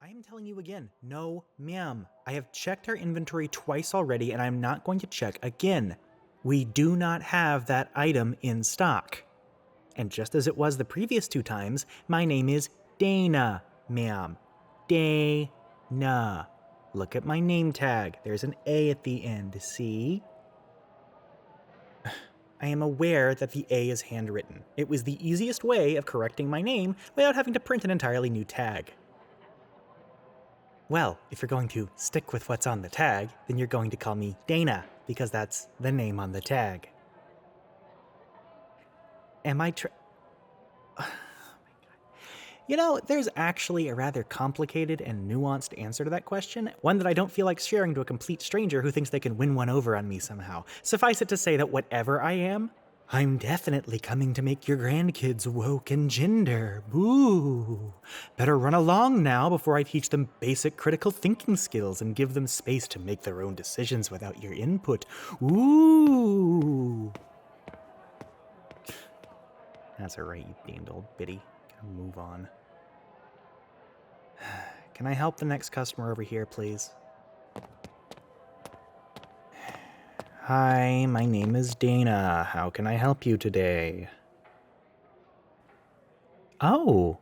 I am telling you again, no ma'am. I have checked our inventory twice already and I'm not going to check again. We do not have that item in stock. And just as it was the previous 2 times, my name is Dana, ma'am. Dana. Look at my name tag. There's an A at the end, see? I am aware that the A is handwritten. It was the easiest way of correcting my name without having to print an entirely new tag. Well, if you're going to stick with what's on the tag, then you're going to call me Dana, because that's the name on the tag. Am I Oh my God. You know, there's actually a rather complicated and nuanced answer to that question, one that I don't feel like sharing to a complete stranger who thinks they can win one over on me somehow. Suffice it to say that whatever I am, I'm definitely coming to make your grandkids woke and gender. Boo. Better run along now before I teach them basic critical thinking skills and give them space to make their own decisions without your input. Ooh. That's alright, you damned old biddy. Gotta move on. Can I help the next customer over here, please? Hi, my name is Dana. How can I help you today? Oh,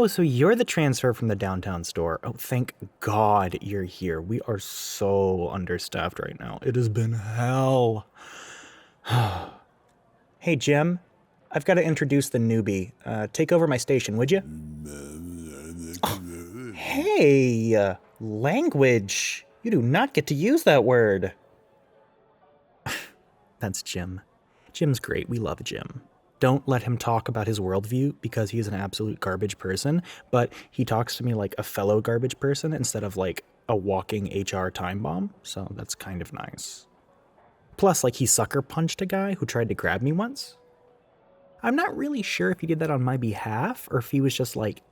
so you're the transfer from the downtown store. Oh, thank God you're here. We are so understaffed right now. It has been hell. Hey, Jim. I've got to introduce the newbie. Take over my station, would you? Hey, language. You do not get to use that word. That's Jim. Jim's great. We love Jim. Don't let him talk about his worldview because he's an absolute garbage person, but he talks to me like a fellow garbage person instead of like a walking HR time bomb, so that's kind of nice. Plus, like, he sucker punched a guy who tried to grab me once. I'm not really sure if he did that on my behalf or if he was just like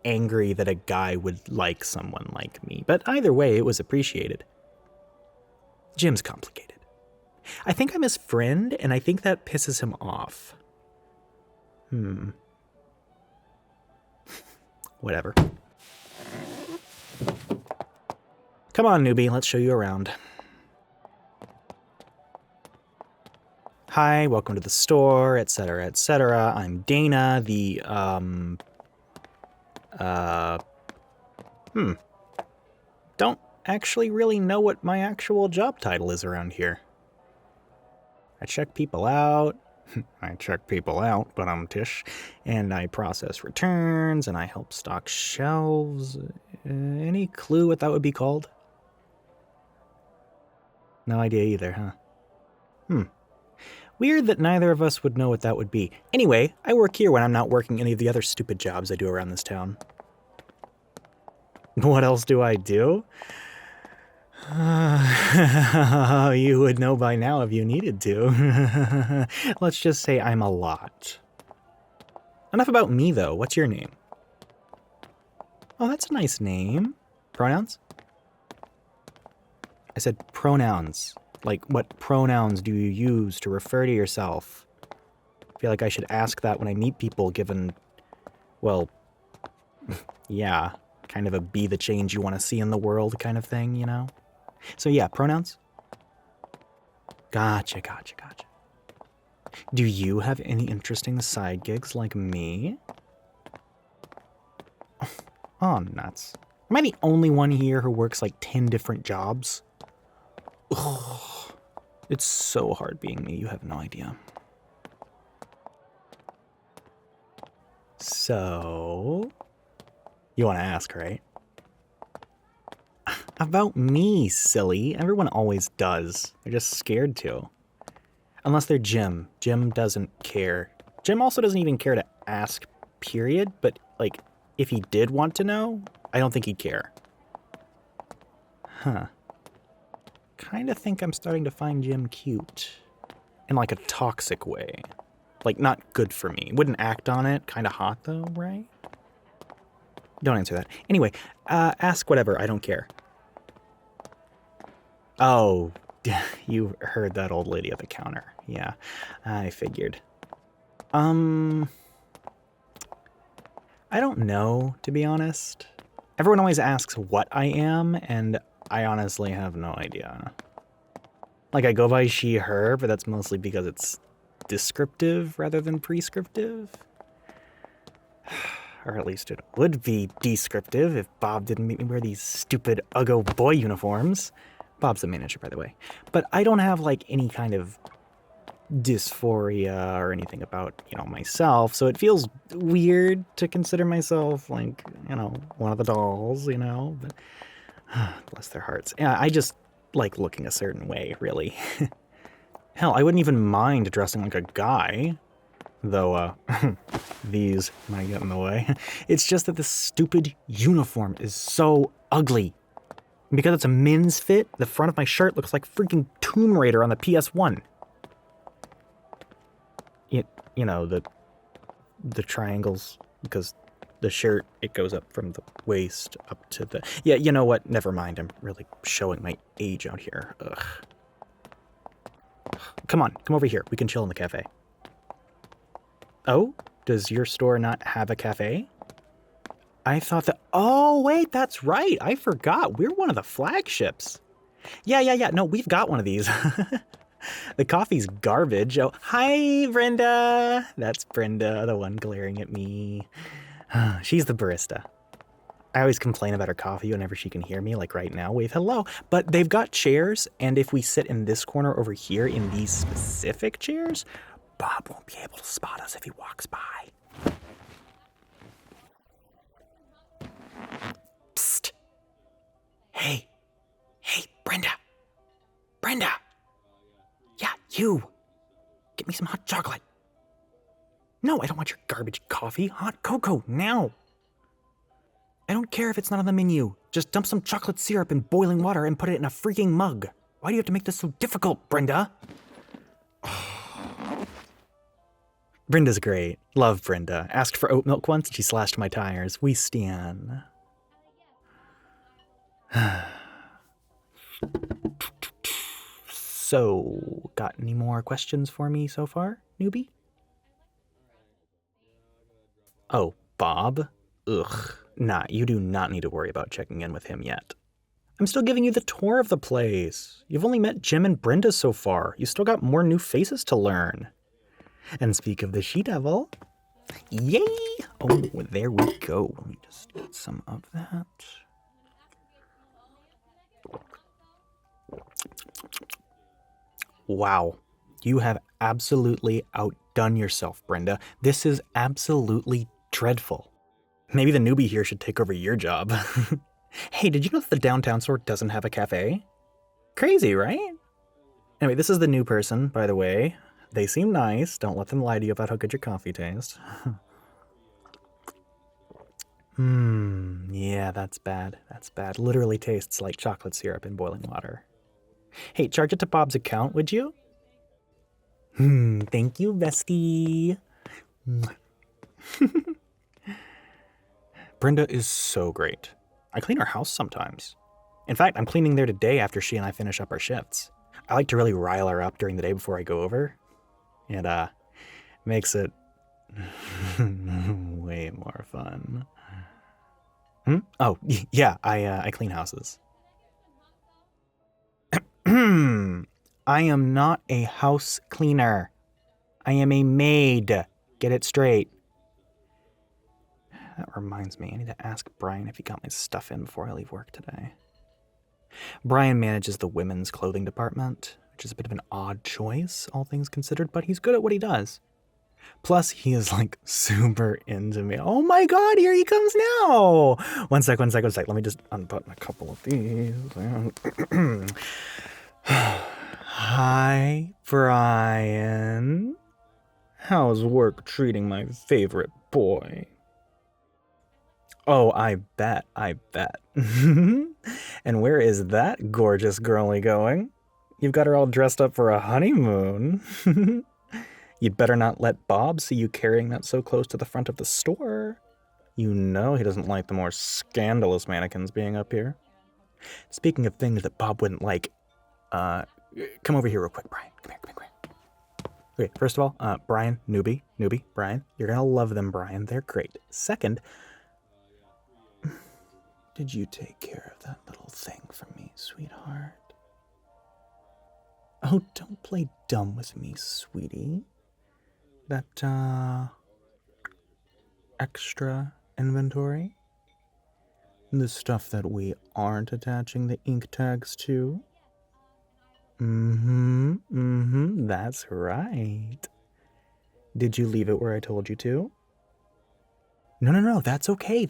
angry that a guy would like someone like me, but either way, it was appreciated. Jim's complicated. I think I'm his friend, and I think that pisses him off. Whatever. Come on, newbie, let's show you around. Hi, welcome to the store, etc., etc. I'm Dana, the, don't actually really know what my actual job title is around here. I check people out. But I'm Tish. And I process returns, and I help stock shelves. Any clue what that would be called? No idea either, huh? Weird that neither of us would know what that would be. Anyway, I work here when I'm not working any of the other stupid jobs I do around this town. What else do I do? You would know by now if you needed to. Let's just say I'm a lot. Enough about me, though. What's your name? Oh, that's a nice name. Pronouns? I said pronouns. Like, what pronouns do you use to refer to yourself? I feel like I should ask that when I meet people, given, well, yeah, kind of a be the change you want to see in the world kind of thing, you know? So yeah, pronouns? Gotcha. Do you have any interesting side gigs like me? Oh, nuts. Am I the only one here who works like 10 different jobs? Ugh. It's so hard being me, you have no idea. So, you want to ask, right? About me, silly. Everyone always does. They're just scared to. Unless they're Jim. Jim doesn't care. Jim also doesn't even care to ask, period. But, like, if he did want to know, I don't think he'd care. Huh. Kind of think I'm starting to find Jim cute. In, like, a toxic way. Like, not good for me. Wouldn't act on it. Kind of hot, though, right? Don't answer that. Anyway, ask whatever. I don't care. Oh, you heard that old lady at the counter. Yeah, I figured. I don't know, to be honest. Everyone always asks what I am, and I honestly have no idea. Like, I go by she, her, but that's mostly because it's descriptive rather than prescriptive. Or at least it would be descriptive if Bob didn't make me wear these stupid Uggo boy uniforms. Bob's the manager, by the way. But I don't have, like, any kind of dysphoria or anything about, myself, so it feels weird to consider myself, like, one of the dolls, but bless their hearts. Yeah, I just like looking a certain way, really. Hell, I wouldn't even mind dressing like a guy, though, these might get in the way. It's just that this stupid uniform is so ugly. Because it's a men's fit, the front of my shirt looks like freaking Tomb Raider on the PS1. The triangles, because the shirt, it goes up from the waist up to the... Yeah, you know what? Never mind. I'm really showing my age out here. Ugh. Come on, come over here. We can chill in the cafe. Oh? Does your store not have a cafe? I thought that... Oh, wait, that's right. I forgot. We're one of the flagships. Yeah. No, we've got one of these. The coffee's garbage. Oh, hi, Brenda. That's Brenda, the one glaring at me. She's the barista. I always complain about her coffee whenever she can hear me, like right now, wave hello. But they've got chairs, and if we sit in this corner over here in these specific chairs, Bob won't be able to spot us if he walks by. Psst. Hey, Brenda. Yeah, you. Get me some hot chocolate. No, I don't want your garbage coffee. Hot cocoa, now. I don't care if it's not on the menu. Just dump some chocolate syrup in boiling water and put it in a freaking mug. Why do you have to make this so difficult, Brenda? Brenda's great. Love Brenda. Asked for oat milk once and she slashed my tires. We stan. So, got any more questions for me so far, newbie? Oh, Bob? Ugh. Nah, you do not need to worry about checking in with him yet. I'm still giving you the tour of the place. You've only met Jim and Brenda so far. You still got more new faces to learn. And speak of the she-devil. Yay! Oh, there we go. Let me just get some of that. Wow. You have absolutely outdone yourself, Brenda. This is absolutely dreadful. Maybe the newbie here should take over your job. Hey, did you know that the downtown store doesn't have a cafe? Crazy, right? Anyway, this is the new person, by the way. They seem nice. Don't let them lie to you about how good your coffee tastes. Yeah, that's bad. That's bad. Literally tastes like chocolate syrup in boiling water. Hey, charge it to Bob's account, would you? Thank you, bestie. Brenda is so great. I clean her house sometimes. In fact, I'm cleaning there today after she and I finish up our shifts. I like to really rile her up during the day before I go over. It makes it way more fun. Oh, yeah, I clean houses. I am not a house cleaner. I am a maid. Get it straight. That reminds me, I need to ask Brian if he got my stuff in before I leave work today. Brian manages the women's clothing department, which is a bit of an odd choice, all things considered, but he's good at what he does. Plus, he is, like, super into me. Oh my god, here he comes now! One sec. Let me just unbutton a couple of these. Hi, Brian. How's work treating my favorite boy? Oh, I bet. And where is that gorgeous girlie going? You've got her all dressed up for a honeymoon. You'd better not let Bob see you carrying that so close to the front of the store. You know he doesn't like the more scandalous mannequins being up here. Speaking of things that Bob wouldn't like, come over here real quick, Brian. Come here. Okay, first of all, Brian, newbie, Brian. You're gonna love them, Brian. They're great. Second, Did you take care of that little thing for me, sweetheart? Oh, don't play dumb with me, sweetie. That, extra inventory? The stuff that we aren't attaching the ink tags to? That's right. Did you leave it where I told you to? No, that's okay,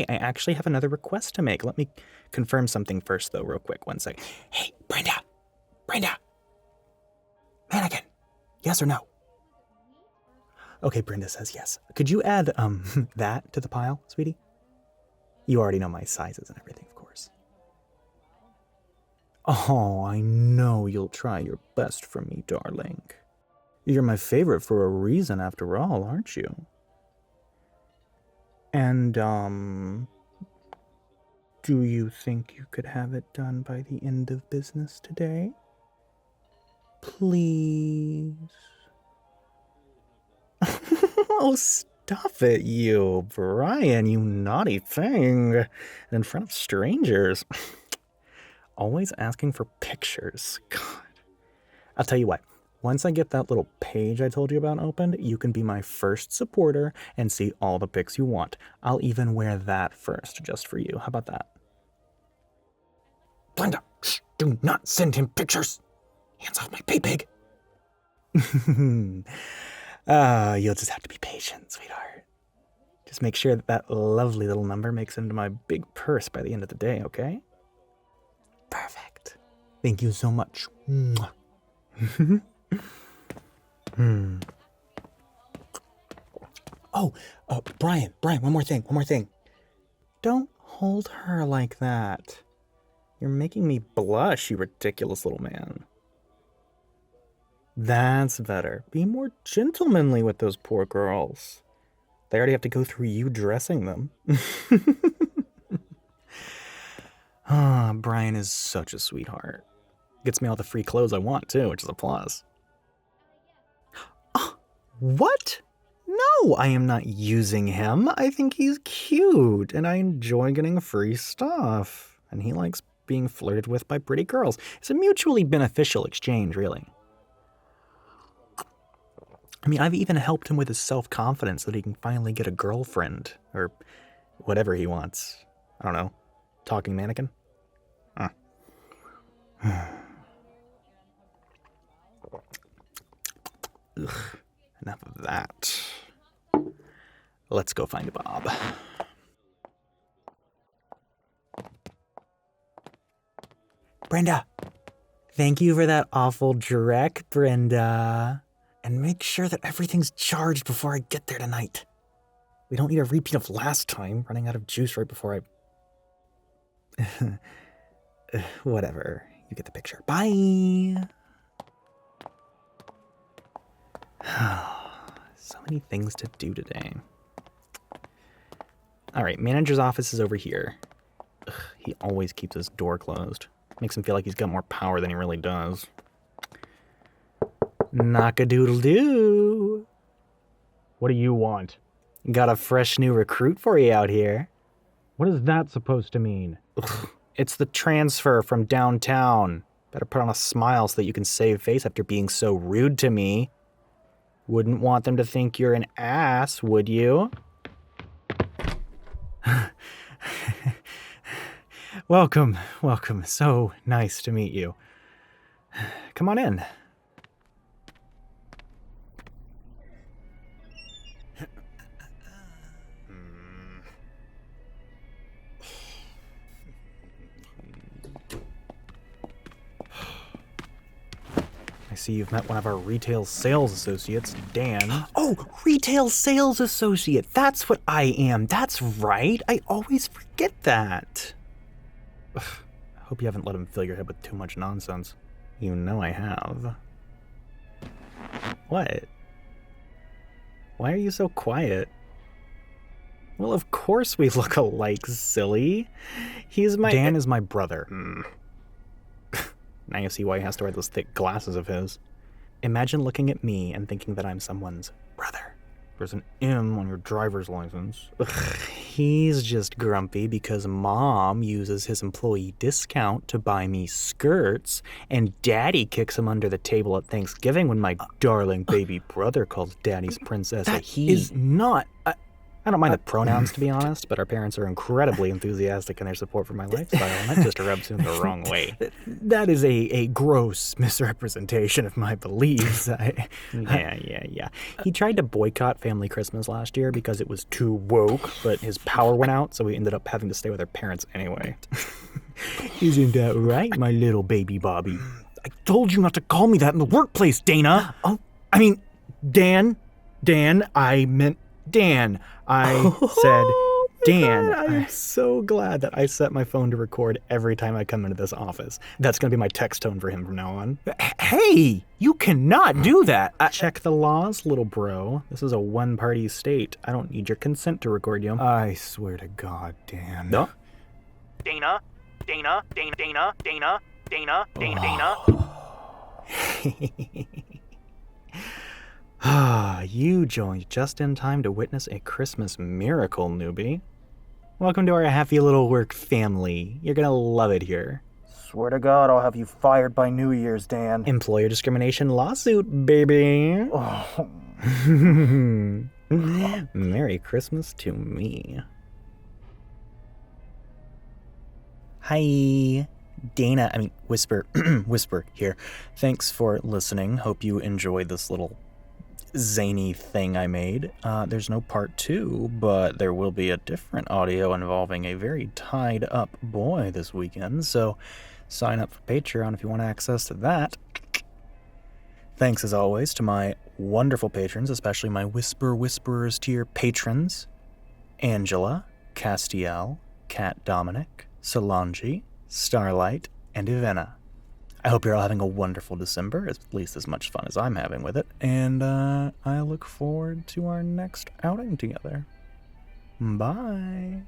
I actually have another request to make. Let me confirm something first, though, real quick. One sec. Hey, Brenda! Mannequin, yes or no? Okay, Brenda says yes. Could you add, that to the pile, sweetie? You already know my sizes and everything, of course. Oh, I know you'll try your best for me, darling. You're my favorite for a reason, after all, aren't you? And, do you think you could have it done by the end of business today? Please? Oh, stop it, you, Brian, you naughty thing. In front of strangers. Always asking for pictures. God. I'll tell you what. Once I get that little page I told you about opened, you can be my first supporter and see all the pics you want. I'll even wear that first, just for you. How about that? Glenda, shh, do not send him pictures. Hands off my pig. You'll just have to be patient, sweetheart. Just make sure that that lovely little number makes it into my big purse by the end of the day, okay? Perfect. Thank you so much. Oh, Brian, one more thing. Don't hold her like that. You're making me blush, you ridiculous little man. That's better. Be more gentlemanly with those poor girls. They already have to go through you dressing them. Brian is such a sweetheart. Gets me all the free clothes I want, too, which is a plus. What? No, I am not using him. I think he's cute, and I enjoy getting free stuff. And he likes being flirted with by pretty girls. It's a mutually beneficial exchange, really. I mean, I've even helped him with his self-confidence so that he can finally get a girlfriend, or whatever he wants. I don't know. Talking mannequin? Ugh, enough of that. Let's go find Bob. Brenda, thank you for that awful direct, Brenda. And make sure that everything's charged before I get there tonight. We don't need a repeat of last time, running out of juice right before I... Whatever. You get the picture. Bye! So many things to do today. Alright, manager's office is over here. Ugh, he always keeps his door closed. Makes him feel like he's got more power than he really does. Knock-a-doodle-doo. What do you want? Got a fresh new recruit for you out here. What is that supposed to mean? Ugh, it's the transfer from downtown. Better put on a smile so that you can save face after being so rude to me. Wouldn't want them to think you're an ass, would you? Welcome. So nice to meet you. Come on in. I see you've met one of our retail sales associates, Dan. Oh, retail sales associate. That's what I am. That's right. I always forget that. Ugh, I hope you haven't let him fill your head with too much nonsense. You know I have. What? Why are you so quiet? Well, of course we look alike, silly. Dan is my brother. Now you see why he has to wear those thick glasses of his. Imagine looking at me and thinking that I'm someone's brother. There's an M on your driver's license. Ugh, he's just grumpy because Mom uses his employee discount to buy me skirts, and Daddy kicks him under the table at Thanksgiving when my darling baby brother calls Daddy's princess a he. That is not... I don't mind the pronouns, to be honest, but our parents are incredibly enthusiastic in their support for my lifestyle, and that just rubs him the wrong way. That is a gross misrepresentation of my beliefs. Yeah. He tried to boycott family Christmas last year because it was too woke, but his power went out, so we ended up having to stay with our parents anyway. Isn't that right, my little baby Bobby? I told you not to call me that in the workplace, Dana. Oh, I mean, Dan, I meant Dan. I said Dan. God, I'm so glad that I set my phone to record every time I come into this office. That's going to be my text tone for him from now on. Hey, you cannot do that. Check the laws, little bro. This is a one-party state. I don't need your consent to record you. I swear to God, Dan. No? Dana. You joined just in time to witness a Christmas miracle, newbie. Welcome to our happy little work family. You're gonna love it here. Swear to God, I'll have you fired by New Year's, Dan. Employer discrimination lawsuit, baby. Oh. Merry Christmas to me. Hi, Dana. Whisper here. Thanks for listening. Hope you enjoyed this little zany thing I made. There's no part 2, but there will be a different audio involving a very tied up boy this weekend, so sign up for Patreon if you want access to that. Thanks as always to my wonderful patrons, especially my Whisperers tier patrons: Angela, Castiel, Kat Dominic, Solange, Starlight, and Ivana. I hope you're all having a wonderful December, at least as much fun as I'm having with it, and I look forward to our next outing together. Bye.